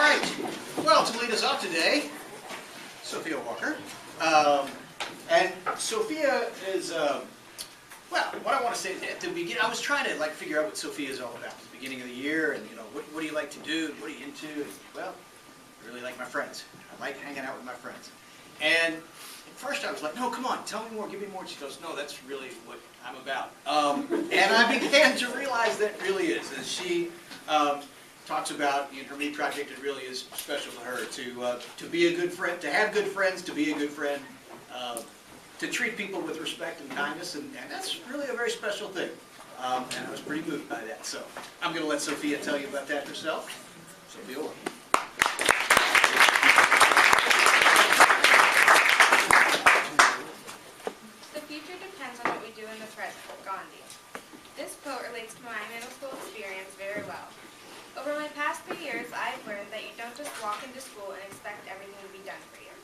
right. Well, to lead us off today, Sophia Walker. And Sophia is, well, what I want to say at the beginning, I was trying to figure out what Sophia is all about at the beginning of the year, and what do you like to do, what are you into? And, well, I really like my friends. I like hanging out with my friends. And at first I was like, no, come on, tell me more, give me more. And she goes, no, that's really what I'm about. And I began to realize that really is. As she talks about in her Me Project, it really is special to her to be a good friend, to have good friends, to be a good friend, to treat people with respect and kindness, and that's really a very special thing. And I was pretty moved by that. So I'm going to let Sophia tell you about that herself. Sophia. The future depends on what we do in the present, Gandhi. This quote relates to my middle school experience very well. Over my past 3 years, I've learned that you don't just walk into school and expect everything to be done for you.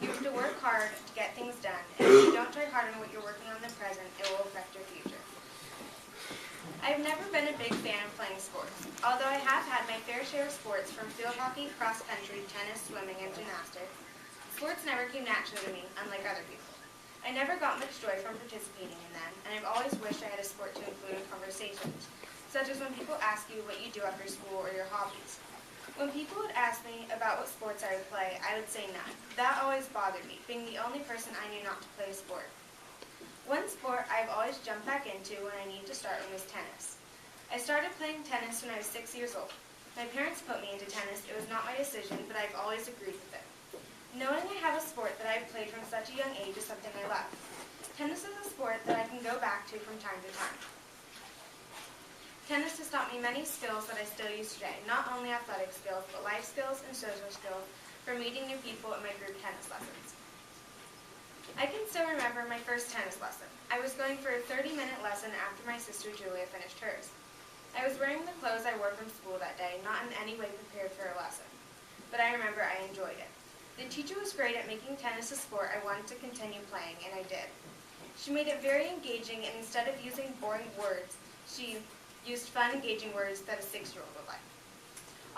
You have to work hard to get things done, and if you don't try hard on what you're working on in the present, it will affect your future. I've never been a big fan of playing sports, although I have had my fair share of sports from field hockey, cross country, tennis, swimming, and gymnastics. Sports never came naturally to me, unlike other people. I never got much joy from participating in them, and I've always wished I had a sport to include in conversations, such as when people ask you what you do after school or your hobbies. When people would ask me about what sports I would play, I would say none. That always bothered me, being the only person I knew not to play a sport. One sport I've always jumped back into when I need to start was tennis. I started playing tennis when I was 6 years old. My parents put me into tennis. It was not my decision, but I've always agreed with it. Knowing I have a sport that I've played from such a young age is something I love. Tennis is a sport that I can go back to from time to time. Tennis has taught me many skills that I still use today, not only athletic skills, but life skills and social skills from meeting new people in my group tennis lessons. I can still remember my first tennis lesson. I was going for a 30-minute lesson after my sister Julia finished hers. I was wearing the clothes I wore from school that day, not in any way prepared for a lesson, but I remember I enjoyed it. The teacher was great at making tennis a sport I wanted to continue playing, and I did. She made it very engaging, and instead of using boring words, she used fun, engaging words that a 6-year-old would like.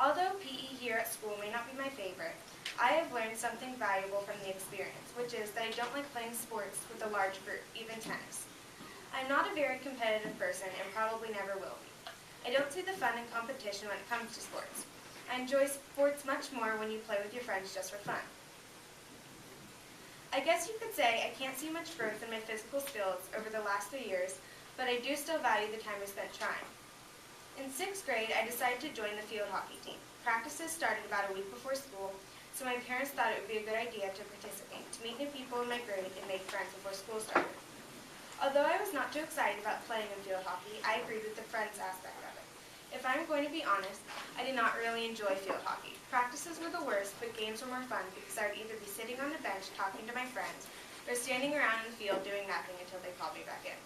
Although PE here at school may not be my favorite, I have learned something valuable from the experience, which is that I don't like playing sports with a large group, even tennis. I'm not a very competitive person and probably never will be. I don't see the fun in competition when it comes to sports. I enjoy sports much more when you play with your friends just for fun. I guess you could say I can't see much growth in my physical skills over the last 3 years, but I do still value the time I spent trying. In 6th grade, I decided to join the field hockey team. Practices started about a week before school, so my parents thought it would be a good idea to participate, to meet new people in my grade and make friends before school started. Although I was not too excited about playing in field hockey, I agreed with the friends aspect of it. If I'm going to be honest, I did not really enjoy field hockey. Practices were the worst, but games were more fun because I would either be sitting on the bench talking to my friends or standing around in the field doing nothing until they called me back in.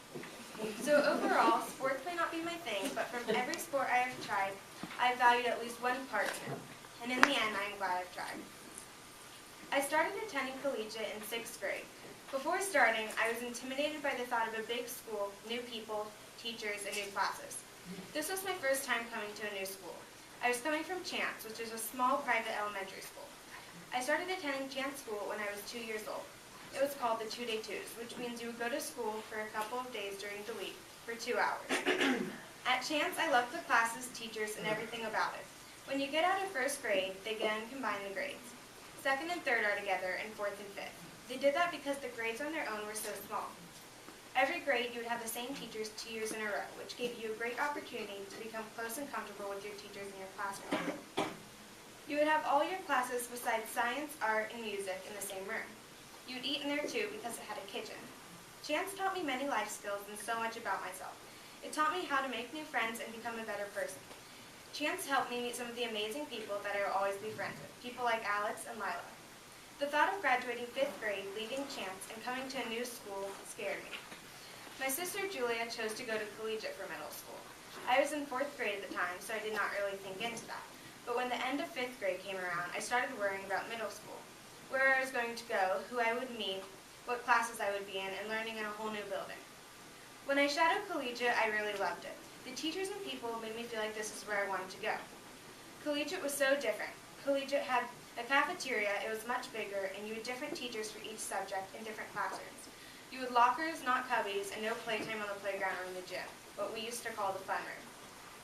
So overall, sports may not be my thing, but from every sport I have tried, I have valued at least one part of it. And in the end, I am glad I've tried. I started attending collegiate in 6th grade. Before starting, I was intimidated by the thought of a big school, new people, teachers, and new classes. This was my first time coming to a new school. I was coming from Chance, which is a small private elementary school. I started attending Chance School when I was 2 years old. It was called the 2-day twos, which means you would go to school for a couple of days during the week for 2 hours. At Chance, I loved the classes, teachers, and everything about it. When you get out of 1st grade, they again combine the grades. 2nd and 3rd are together, and 4th and 5th. They did that because the grades on their own were so small. Every grade, you would have the same teachers 2 years in a row, which gave you a great opportunity to become close and comfortable with your teachers in your classroom. You would have all your classes besides science, art, and music in the same room. You would eat in there too because it had a kitchen. Chance taught me many life skills and so much about myself. It taught me how to make new friends and become a better person. Chance helped me meet some of the amazing people that I will always be friends with, people like Alex and Lila. The thought of graduating 5th grade, leaving Chance, and coming to a new school scared me. My sister Julia chose to go to collegiate for middle school. I was in 4th grade at the time, so I did not really think into that. But when the end of 5th grade came around, I started worrying about middle school, where I was going to go, who I would meet, what classes I would be in, and learning in a whole new building. When I shadowed collegiate, I really loved it. The teachers and people made me feel like this is where I wanted to go. Collegiate was so different. collegiate had a cafeteria, it was much bigger, and you had different teachers for each subject in different classrooms. You had lockers, not cubbies, and no playtime on the playground or in the gym, what we used to call the fun room.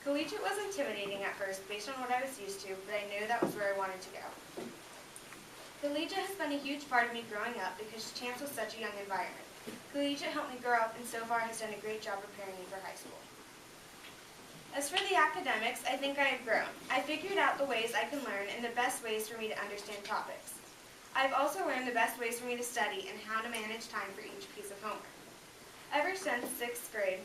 Collegiate was intimidating at first based on what I was used to, but I knew that was where I wanted to go. Collegiate has been a huge part of me growing up because Chance was such a young environment. Collegiate helped me grow up and so far has done a great job preparing me for high school. As for the academics, I think I have grown. I figured out the ways I can learn and the best ways for me to understand topics. I've also learned the best ways for me to study and how to manage time for each piece of homework. Ever since 6th grade,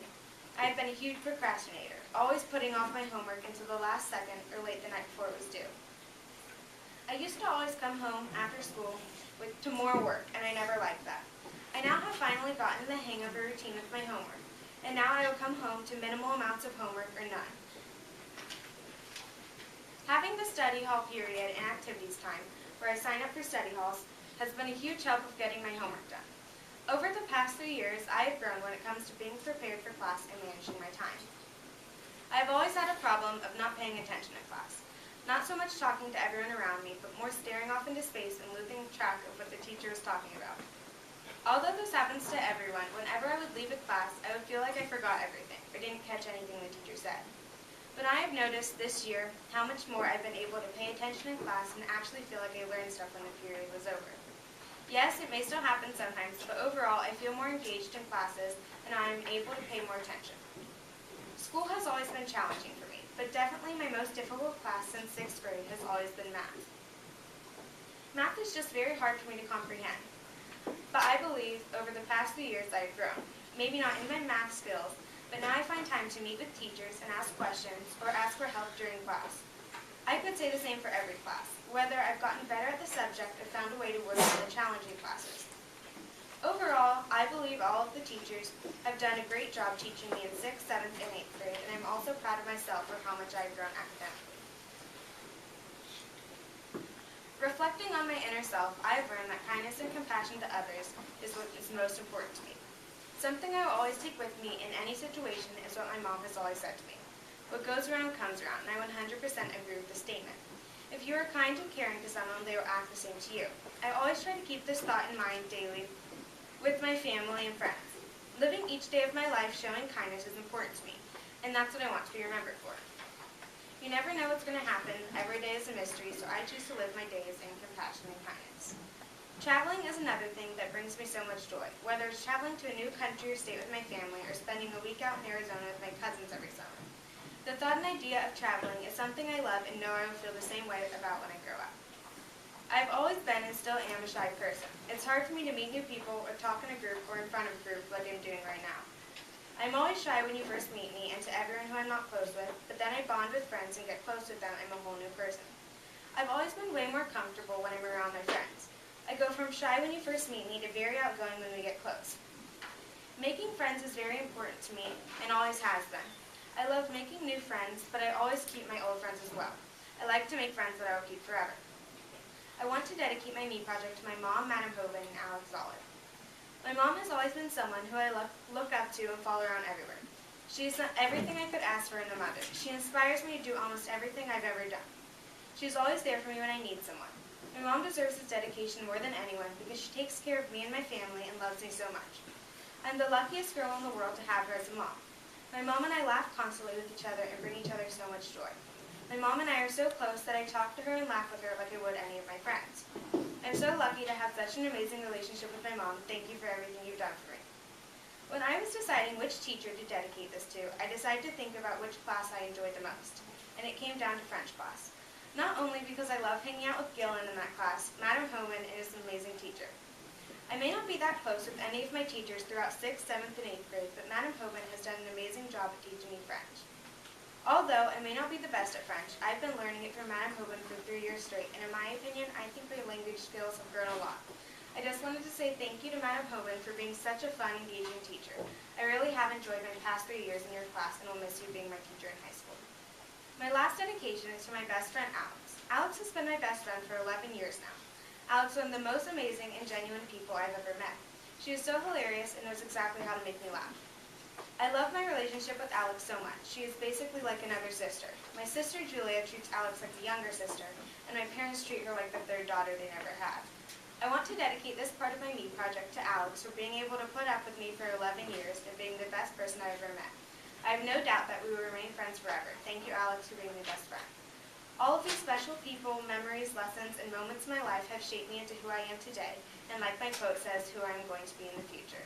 I have been a huge procrastinator, always putting off my homework until the last second or late the night before it was due. I used to always come home after school to more work, and I never liked that. I now have finally gotten the hang of a routine with my homework. And now I will come home to minimal amounts of homework or none. Having the study hall period and activities time, where I sign up for study halls, has been a huge help of getting my homework done. Over the past 3 years, I have grown when it comes to being prepared for class and managing my time. I have always had a problem of not paying attention in class. Not so much talking to everyone around me, but more staring off into space and losing track of what the teacher was talking about. Although this happens to everyone, whenever I would leave a class, I would feel like I forgot everything, or didn't catch anything the teacher said. But I have noticed this year how much more I've been able to pay attention in class and actually feel like I learned stuff when the period was over. Yes, it may still happen sometimes, but overall I feel more engaged in classes and I am able to pay more attention. School has always been challenging for me, but definitely my most difficult class since 6th grade has always been math. Math is just very hard for me to comprehend. But I believe over the past few years I have grown. Maybe not in my math skills, but now I find time to meet with teachers and ask questions or ask for help during class. I could say the same for every class, whether I've gotten better at the subject or found a way to work in the challenging classes. Overall, I believe all of the teachers have done a great job teaching me in 6th, 7th, and 8th grade, and I'm also proud of myself for how much I have grown academically. Reflecting on my inner self, I have learned that kindness and compassion to others is what is most important to me. Something I will always take with me in any situation is what my mom has always said to me. What goes around comes around, and I 100% agree with this statement. If you are kind and caring to someone, they will act the same to you. I always try to keep this thought in mind daily with my family and friends. Living each day of my life showing kindness is important to me, and that's what I want to be remembered for. You never know what's going to happen. Every day is a mystery, so I choose to live my days in compassion and kindness. Traveling is another thing that brings me so much joy, whether it's traveling to a new country or state with my family or spending a week out in Arizona with my cousins every summer. The thought and idea of traveling is something I love and know I will feel the same way about when I grow up. I've always been and still am a shy person. It's hard for me to meet new people or talk in a group or in front of a group like I'm doing right now. I'm always shy when you first meet me and to everyone who I'm not close with, but then I bond with friends and get close with them. I'm a whole new person. I've always been way more comfortable when I'm around my friends. I go from shy when you first meet me to very outgoing when we get close. Making friends is very important to me and always has been. I love making new friends, but I always keep my old friends as well. I like to make friends that I will keep forever. I want to dedicate my me project to my mom, Madam Hoban, and Alex Zoller. My mom has always been someone who I look up to and follow around everywhere. She has done everything I could ask for in a mother. She inspires me to do almost everything I've ever done. She's always there for me when I need someone. My mom deserves this dedication more than anyone because she takes care of me and my family and loves me so much. I'm the luckiest girl in the world to have her as a mom. My mom and I laugh constantly with each other and bring each other so much joy. My mom and I are so close that I talk to her and laugh with her like I would any of my friends. I'm so lucky to have such an amazing relationship with my mom. Thank you for everything you've done for me. When I was deciding which teacher to dedicate this to, I decided to think about which class I enjoyed the most, and it came down to French class. Not only because I love hanging out with Gillen in that class, Madam Homan is an amazing teacher. I may not be that close with any of my teachers throughout 6th, 7th, and 8th grade, but Madam Hoban has done an amazing job at teaching me French. Although I may not be the best at French, I've been learning it from Madam Hoban for 3 years straight, and in my opinion, I think my language skills have grown a lot. I just wanted to say thank you to Madam Hoban for being such a fun, engaging teacher. I really have enjoyed my past 3 years in your class and will miss you being my teacher in high school. My last dedication is to my best friend, Alex. Alex has been my best friend for 11 years now. Alex is one of the most amazing and genuine people I've ever met. She is so hilarious and knows exactly how to make me laugh. I love my relationship with Alex so much. She is basically like another sister. My sister Julia treats Alex like the younger sister, and my parents treat her like the third daughter they never had. I want to dedicate this part of my Me project to Alex for being able to put up with me for 11 years and being the best person I ever met. I have no doubt that we will remain friends forever. Thank you, Alex, for being my best friend. All of these special people, memories, lessons, and moments in my life have shaped me into who I am today, and like my quote says, who I am going to be in the future.